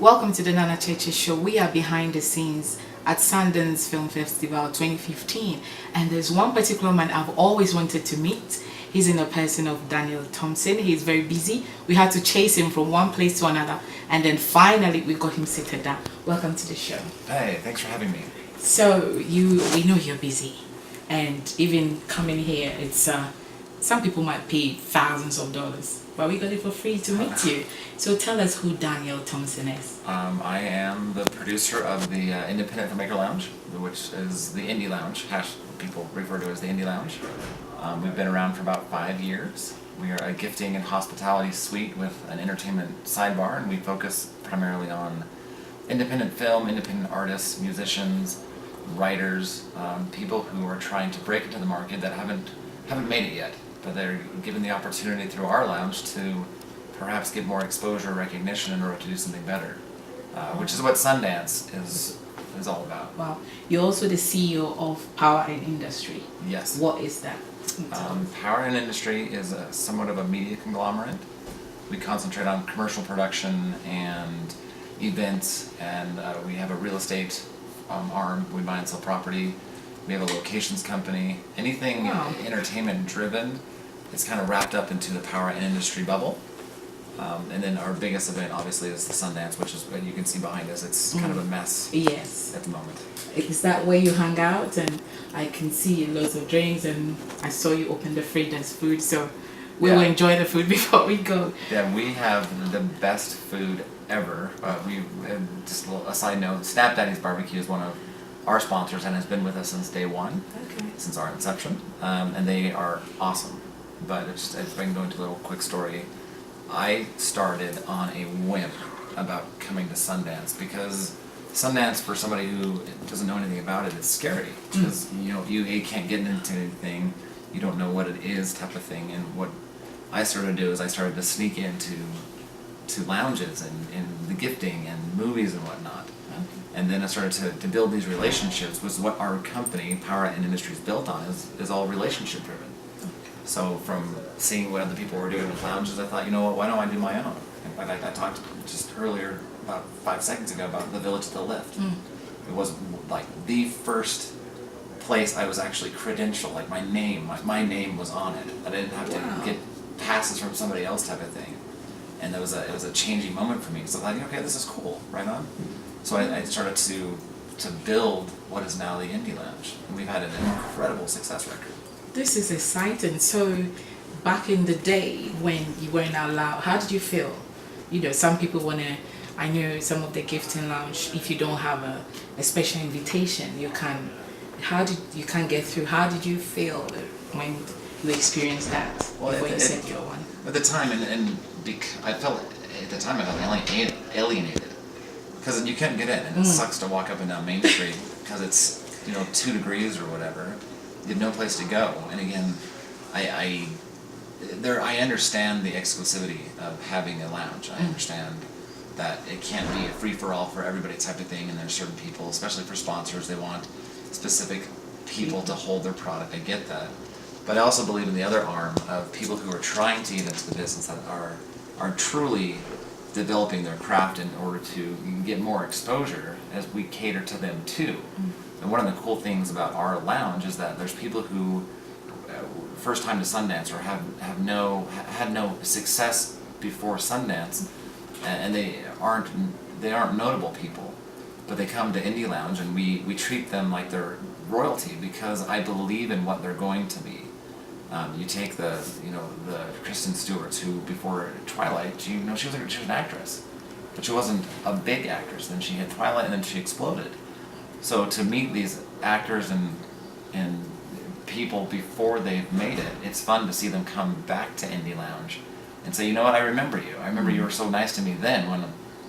Welcome to the Nana Cheche Show. We are behind the scenes at Sundance Film Festival 2015, and there's one particular man I've always wanted to meet. He's in the person of Daniel Thompson. He's very busy. We had to chase him from one place to another, and then finally we got him seated down. Welcome to the show. Hey, thanks for having me. So we know you're busy, and even coming here, it's some people might pay thousands of dollars, but we got it for free to meet you. So tell us who Daniel Thompson is. I am the producer of the Independent Filmmaker Lounge, which is the Indielounge. People refer to it as the Indielounge. We've been around for about 5 years. We are a gifting and hospitality suite with an entertainment sidebar, and we focus primarily on independent film, independent artists, musicians, writers, people who are trying to break into the market that haven't made it yet, but they're given the opportunity through our lounge to perhaps get more exposure or recognition in order to do something better, which is what Sundance is all about. Wow. You're also the CEO of Power and Industry. Yes. What is that? Power and Industry is somewhat of a media conglomerate. We concentrate on commercial production and events, and we have a real estate arm. We buy and sell property. We have a locations company. Anything entertainment driven, it's kind of wrapped up into the Power and Industry bubble. And then our biggest event obviously is the Sundance, which is what you can see behind us. It's kind of a mess Yes. at the moment. Is that where you hang out? And I can see loads of drinks, and I saw you open the fridge, there's food, so we will enjoy the food before we go. Yeah, we have the best food ever. Just a side note, Snap Daddy's Barbecue is one of our sponsors and has been with us since day one, since our inception, and they are awesome. But if I can go into a little quick story, I started on a whim about coming to Sundance because Sundance, for somebody who doesn't know anything about it, is scary because you can't get into anything, you don't know what it is, type of thing. And what I started to do is I started to sneak into lounges and the gifting and movies and whatnot. And then I started to build these relationships, which is what our company, Power and Industry, is built on, is all relationship driven. So from seeing what other people were doing in lounges, I thought, you know what, why don't I do my own? In fact, I talked just earlier, about 5 seconds ago, about the Village to the Lift. It was like the first place I was actually credentialed, like my name was on it. I didn't have to get passes from somebody else, type of thing. And it was a changing moment for me. So I thought, okay, this is cool, right on. So I started to build what is now the Indie Lounge, and we've had an incredible success record. This is exciting. So back in the day when you weren't allowed, how did you feel? Some people I know some of the gifting lounge, if you don't have a special invitation, you can't get through. How did you feel when you experienced that before you said your one? At the time, I felt alienated because you couldn't get in, and it sucks to walk up and down Main Street because it's 2 degrees or whatever. You have no place to go. And again, I understand the exclusivity of having a lounge. I understand that it can't be a free-for-all for everybody type of thing, and there's certain people, especially for sponsors, they want specific people to hold their product. I get that. But I also believe in the other arm of people who are trying to get into the business that are truly developing their craft in order to get more exposure, as we cater to them too. And one of the cool things about our lounge is that there's people who first time to Sundance or had no success before Sundance, and they aren't notable people, but they come to Indie Lounge and we treat them like they're royalty because I believe in what they're going to be. You take the Kristen Stewart's, who before Twilight, she was an actress, but she wasn't a big actress. Then she had Twilight, and then she exploded. So to meet these actors and people before they've made it, it's fun to see them come back to Indie Lounge and say, you know what, I remember you. I remember you were so nice to me then when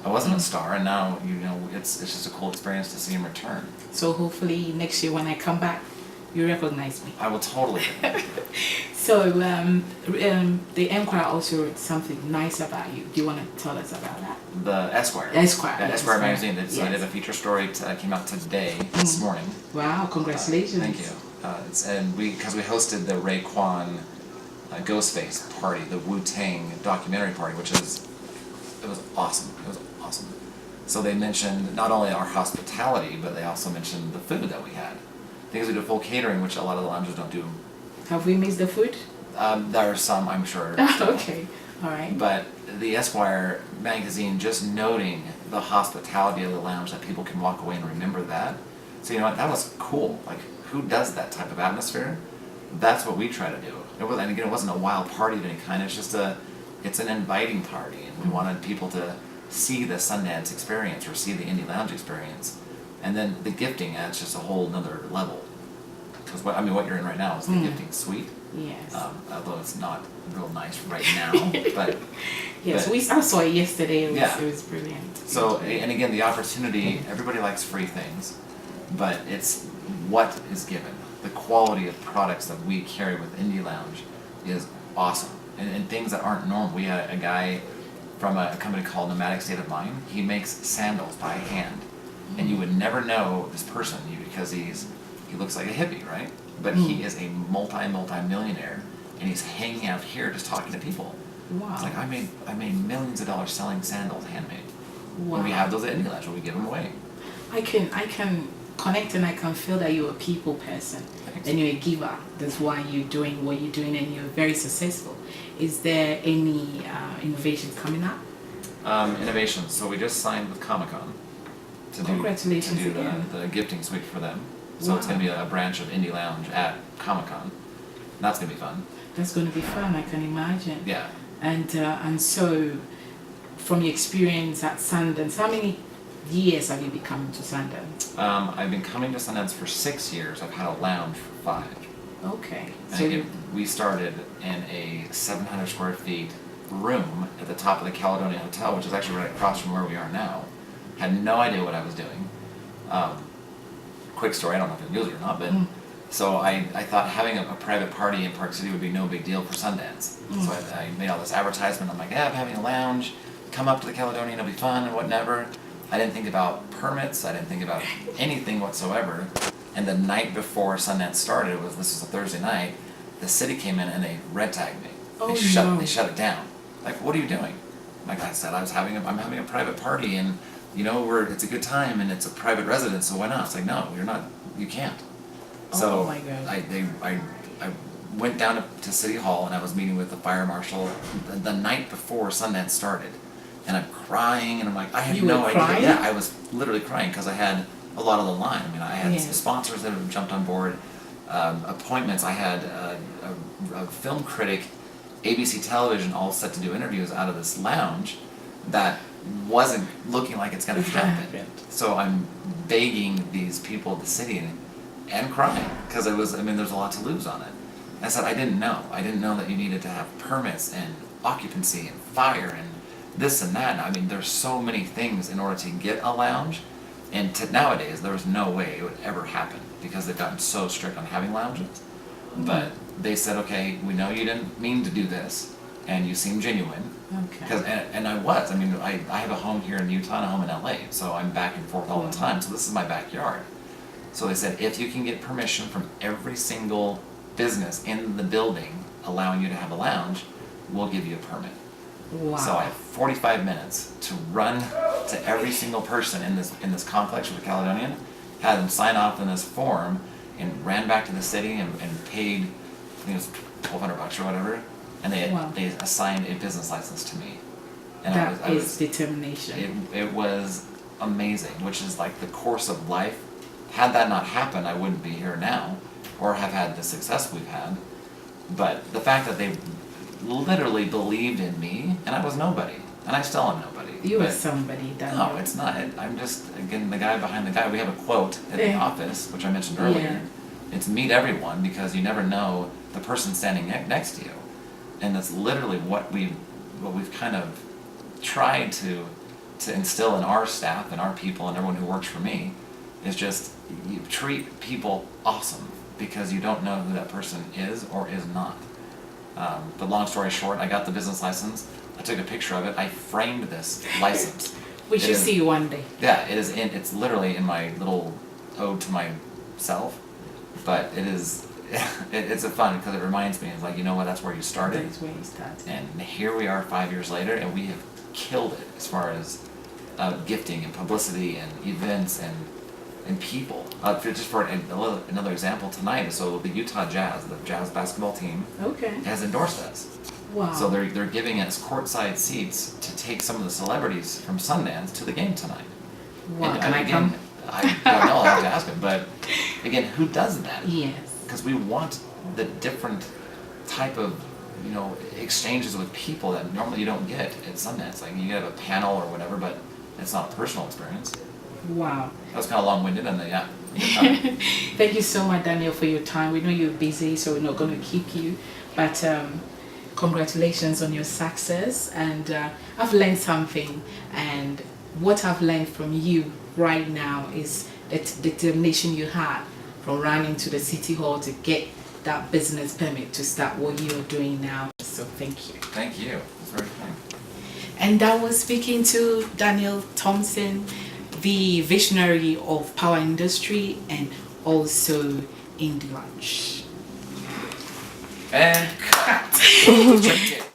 I wasn't a star, and now it's just a cool experience to see him return. So hopefully next year when I come back, you recognize me. I will totally. So the Enquirer also wrote something nice about you. Do you want to tell us about that? The Esquire. Esquire. Yeah, Esquire magazine. I did a feature story that came out today, this morning. Wow! Congratulations. Thank you. Because we hosted the Raekwon Ghostface party, the Wu-Tang documentary party, it was awesome. It was awesome. So they mentioned not only our hospitality, but they also mentioned the food that we had. Because we do full catering, which a lot of the lounges don't do. Have we missed the food? There are some, I'm sure. Okay, all right. But the Esquire magazine just noting the hospitality of the lounge, that people can walk away and remember that. So you know what, that was cool. Like, who does that type of atmosphere? That's what we try to do. And again, it wasn't a wild party of any kind. It's just it's an inviting party, and we wanted people to see the Sundance experience or see the Indie Lounge experience. And then the gifting adds just a whole nother level. Because what you're in right now is the gifting suite. Yes. Although it's not real nice right now, but yes, I saw it yesterday. It was brilliant. So, and again, the opportunity. Everybody likes free things, but it's what is given. The quality of products that we carry with Indie Lounge is awesome, and things that aren't normal. We had a guy from a company called Nomadic State of Mind. He makes sandals by hand, and you would never know this person because he looks like a hippie, right? But he is a multi-millionaire, and he's hanging out here just talking to people. Wow. It's like, I made millions of dollars selling sandals handmade. Wow. And we have those at Indie Lounge, where we give them away. I can connect, and I can feel that you're a people person. Thanks. And you're a giver. That's why you're doing what you're doing, and you're very successful. Is there any innovations coming up? Innovations. So we just signed with Comic-Con to Congratulations do again. the gifting suite for them. So it's going to be a branch of Indie Lounge at Comic-Con. That's going to be fun. That's going to be fun, I can imagine. Yeah. And so, from your experience at Sundance, how many years have you been coming to Sundance? I've been coming to Sundance for 6 years. I've had a lounge for 5. Okay. And So again, we started in a 700 square feet room at the top of the Caledonia Hotel, which is actually right across from where we are now. Had no idea what I was doing. Quick story, I don't know if you'll use it or not, but so I thought having a private party in Park City would be no big deal for Sundance. So I made all this advertisement. I'm like, yeah, I'm having a lounge. Come up to the Caledonia, it'll be fun and whatever. I didn't think about permits. I didn't think about anything whatsoever. And the night before Sundance started, this was a Thursday night, the city came in and they red tagged me. Oh, They shut it down. Like, what are you doing? Like I said, I'm having a private party, and it's a good time, and it's a private residence, so why not? It's like, no, you're not. You can't. So oh my God. I went down to City Hall, and I was meeting with the fire marshal the night before Sundance started, and I'm crying, and I'm like, I have You no were idea. crying? Yeah, I was literally crying because I had a lot of the line. I mean, I had some sponsors that have jumped on board, appointments. I had a film critic, ABC Television, all set to do interviews out of this lounge that wasn't looking like it's going to happen. So I'm begging these people of the city and crying because there's a lot to lose on it. And I said, I didn't know that you needed to have permits and occupancy and fire and this and that. I mean, there's so many things in order to get a lounge, and nowadays there was no way it would ever happen because they've gotten so strict on having lounges. But they said, okay, we know you didn't mean to do this, and you seem genuine. Okay. And I was. I mean, I have a home here in Utah and a home in LA, so I'm back and forth all the time. So this is my backyard. So they said, if you can get permission from every single business in the building allowing you to have a lounge, we'll give you a permit. Wow. So I have 45 minutes to run to every single person in this complex with the Caledonian, had them sign off on this form, and ran back to the city and paid, I think it was $1,200 or whatever, and they assigned a business license to me. And that is determination. It was amazing, which is like the course of life. Had that not happened, I wouldn't be here now, or have had the success we've had. But the fact that they literally believed in me, and I was nobody, and I still am nobody. You were somebody. No, it's not. I'm just, again, the guy behind the guy. We have a quote at the office, which I mentioned earlier. Yeah. It's meet everyone, because you never know the person standing next to you. And that's literally what we've kind of tried to instill in our staff and our people and everyone who works for me, is just you treat people awesome, because you don't know who that person is or is not. But long story short, I got the business license. I took a picture of it. I framed this license. We should see you one day. Yeah, it's literally in my little ode to myself. But it is, it's a fun, because it reminds me, it's like, you know what, that's where you started. That's where you started. And here we are 5 years later, and we have killed it as far as gifting and publicity and events and people. Just for another example, tonight, so the Utah Jazz, the Jazz basketball team, has endorsed us. Wow. So they're giving us courtside seats to take some of the celebrities from Sundance to the game tonight. Wow. And I come? I don't know, I'll have to ask him. But again, who does that? Yes. Because we want the different type of, exchanges with people that normally you don't get at Sundance. Like you have a panel or whatever, but it's not a personal experience. Wow. That was kind of long-winded, and yeah. Thank you so much, Daniel, for your time. We know you're busy, so we're not going to keep you. But congratulations on your success. And I've learned something. And what I've learned from you right now is the determination you had from running to the City Hall to get that business permit to start what you're doing now. So thank you. Thank you. It's very kind. And I was speaking to Daniel Thompson, the visionary of power industry and also Indielounge. And cut.